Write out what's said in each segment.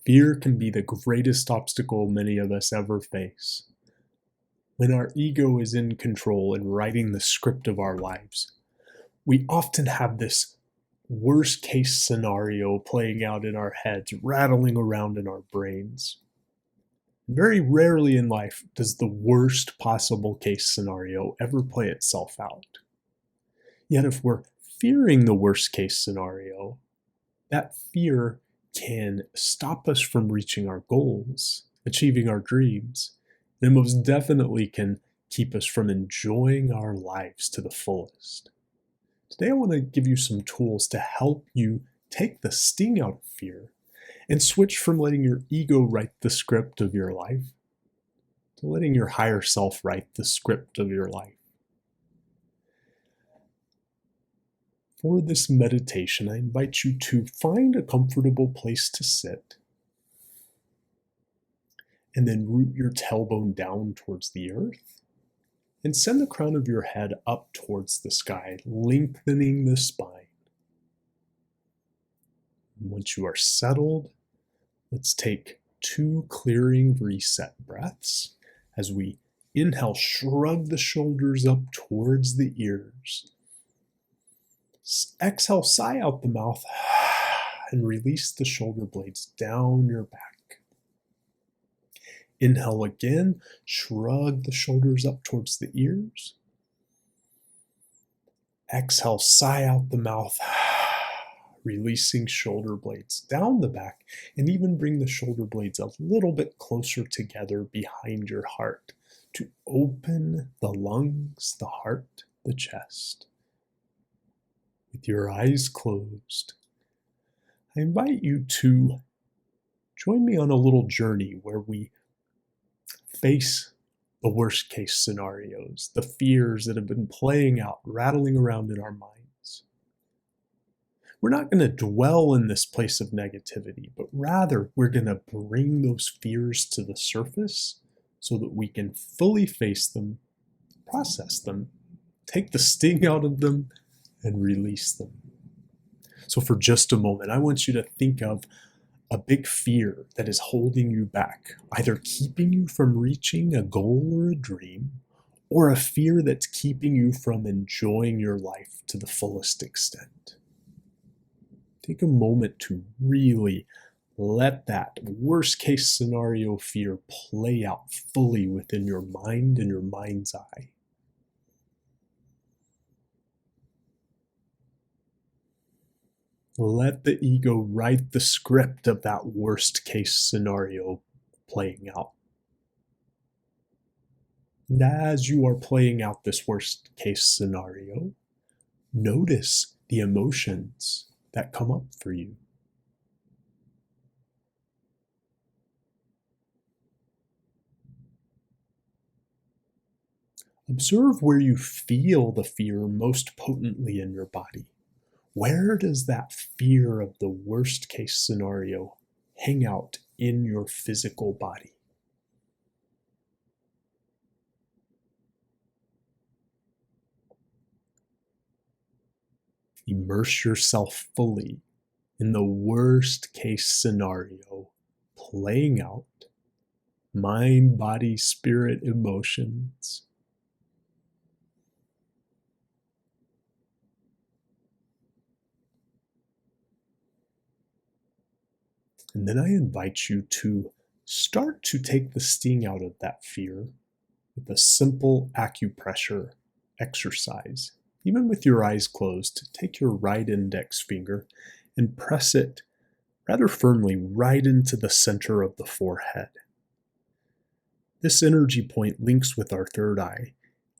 Fear can be the greatest obstacle many of us ever face. When our ego is in control and writing the script of our lives, we often have this worst case scenario playing out in our heads, rattling around in our brains. Very rarely in life does the worst possible case scenario ever play itself out. Yet if we're fearing the worst case scenario, that fear can stop us from reaching our goals, achieving our dreams, and most definitely can keep us from enjoying our lives to the fullest. Today I want to give you some tools to help you take the sting out of fear and switch from letting your ego write the script of your life to letting your higher self write the script of your life. For this meditation, I invite you to find a comfortable place to sit and then root your tailbone down towards the earth and send the crown of your head up towards the sky, lengthening the spine. Once you are settled, let's take 2 clearing reset breaths. As we inhale, shrug the shoulders up towards the ears. Exhale, sigh out the mouth, and release the shoulder blades down your back. Inhale again, shrug the shoulders up towards the ears. Exhale, sigh out the mouth, releasing shoulder blades down the back, and even bring the shoulder blades a little bit closer together behind your heart to open the lungs, the heart, the chest. With your eyes closed, I invite you to join me on a little journey where we face the worst case scenarios, the fears that have been playing out, rattling around in our minds. We're not going to dwell in this place of negativity, but rather we're going to bring those fears to the surface so that we can fully face them, process them, take the sting out of them, and release them. So for just a moment, I want you to think of a big fear that is holding you back, either keeping you from reaching a goal or a dream, or a fear that's keeping you from enjoying your life to the fullest extent. Take a moment to really let that worst case scenario fear play out fully within your mind and your mind's eye. Let the ego write the script of that worst case scenario playing out. And as you are playing out this worst case scenario, notice the emotions that come up for you. Observe where you feel the fear most potently in your body. Where does that fear of the worst case scenario hang out in your physical body? Immerse yourself fully in the worst case scenario playing out, mind, body, spirit, emotions. And then I invite you to start to take the sting out of that fear with a simple acupressure exercise. Even with your eyes closed, take your right index finger and press it rather firmly right into the center of the forehead. This energy point links with our third eye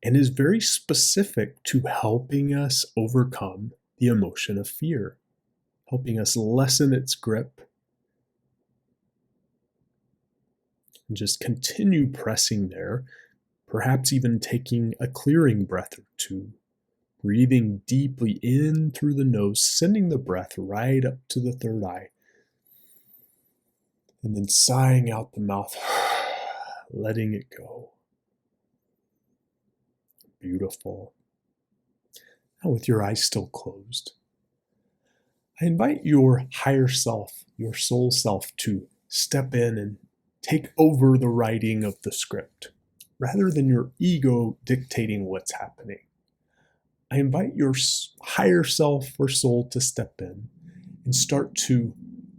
and is very specific to helping us overcome the emotion of fear, helping us lessen its grip. And just continue pressing there, perhaps even taking a clearing breath or two, breathing deeply in through the nose, sending the breath right up to the third eye, and then sighing out the mouth, letting it go. Beautiful. Now with your eyes still closed, I invite your higher self, your soul self, to step in and take over the writing of the script, rather than your ego dictating what's happening. I invite your higher self or soul to step in and start to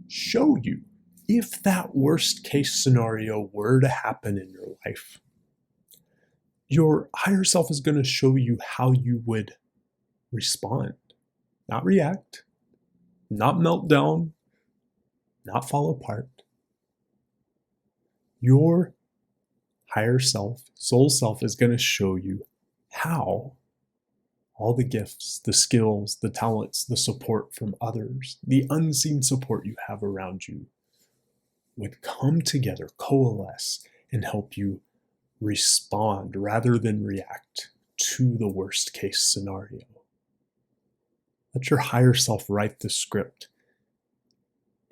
show you, if that worst case scenario were to happen in your life, your higher self is going to show you how you would respond, not react, not melt down, not fall apart. Your higher self, soul self, is going to show you how all the gifts, the skills, the talents, the support from others, the unseen support you have around you would come together, coalesce, and help you respond rather than react to the worst case scenario. Let your higher self write the script.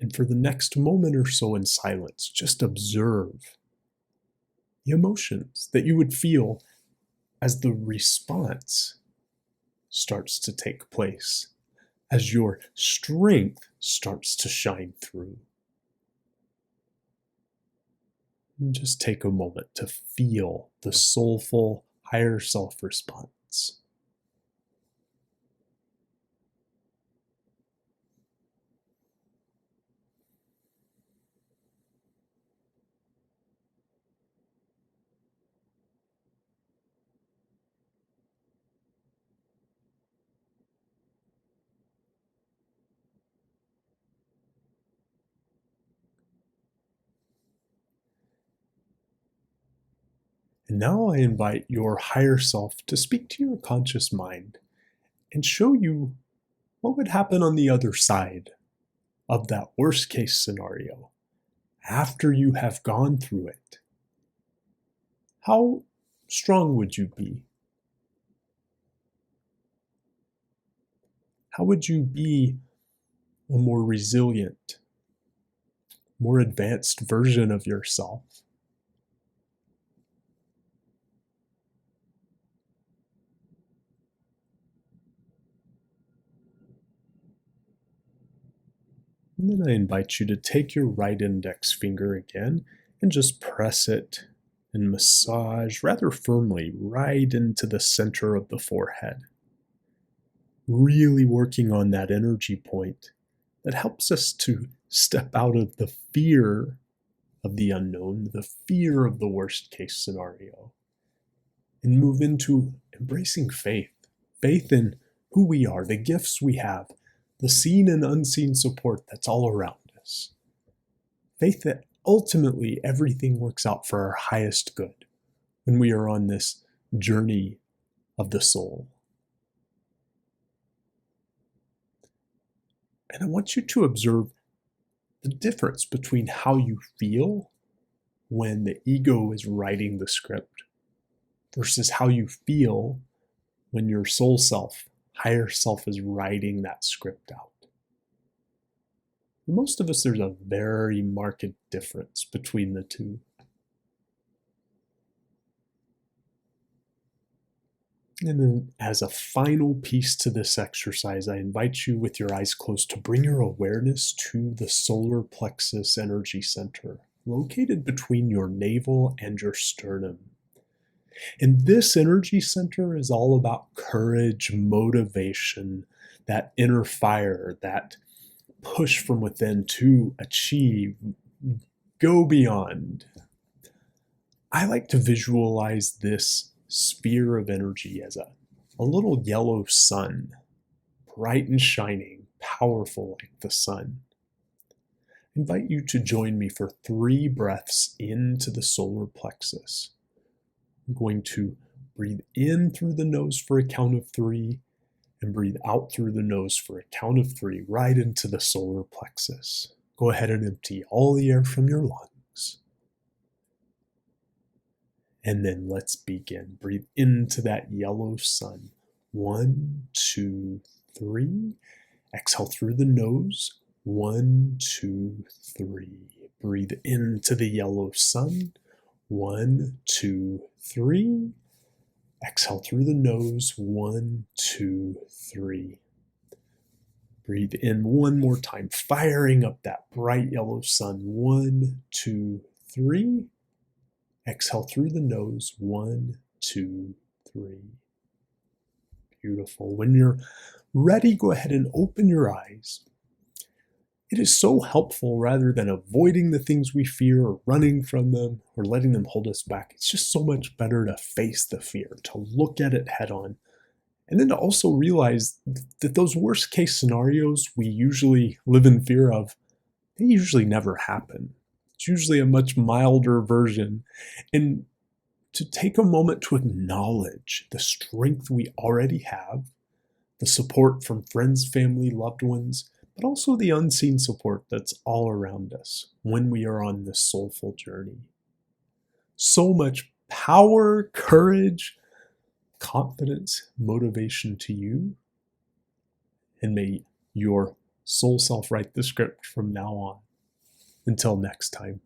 And for the next moment or so in silence, just observe the emotions that you would feel as the response starts to take place, as your strength starts to shine through. And just take a moment to feel the soulful higher self response. And now I invite your higher self to speak to your conscious mind and show you what would happen on the other side of that worst case scenario after you have gone through it. How strong would you be? How would you be a more resilient, more advanced version of yourself? And then I invite you to take your right index finger again and just press it and massage rather firmly right into the center of the forehead. Really working on that energy point that helps us to step out of the fear of the unknown, the fear of the worst case scenario, and move into embracing faith. Faith in who we are, the gifts we have, the seen and unseen support that's all around us. Faith that ultimately everything works out for our highest good when we are on this journey of the soul. And I want you to observe the difference between how you feel when the ego is writing the script versus how you feel when your soul self, higher self, is writing that script out. For most of us, there's a very marked difference between the two. And then, as a final piece to this exercise, I invite you, with your eyes closed, to bring your awareness to the solar plexus energy center, located between your navel and your sternum. And this energy center is all about courage, motivation, that inner fire, that push from within to achieve, go beyond. I like to visualize this sphere of energy as a little yellow sun, bright and shining, powerful like the sun. I invite you to join me for 3 breaths into the solar plexus. I'm going to breathe in through the nose for a count of 3 and breathe out through the nose for a count of 3 right into the solar plexus. Go ahead and empty all the air from your lungs. And then let's begin. Breathe into that yellow sun. 1, 2, 3. Exhale through the nose. 1, 2, 3. Breathe into the yellow sun. 1, 2, 3. Exhale through the nose. 1, 2, 3. Breathe in one more time, firing up that bright yellow sun. 1, 2, 3. Exhale through the nose. 1, 2, 3. Beautiful. When you're ready, go ahead and open your eyes. It is so helpful, rather than avoiding the things we fear or running from them or letting them hold us back. It's just so much better to face the fear, to look at it head on. And then to also realize that those worst case scenarios we usually live in fear of, they usually never happen. It's usually a much milder version. And to take a moment to acknowledge the strength we already have, the support from friends, family, loved ones, but also the unseen support that's all around us when we are on this soulful journey. So much power, courage, confidence, motivation to you, and may your soul self write the script from now on. Until next time.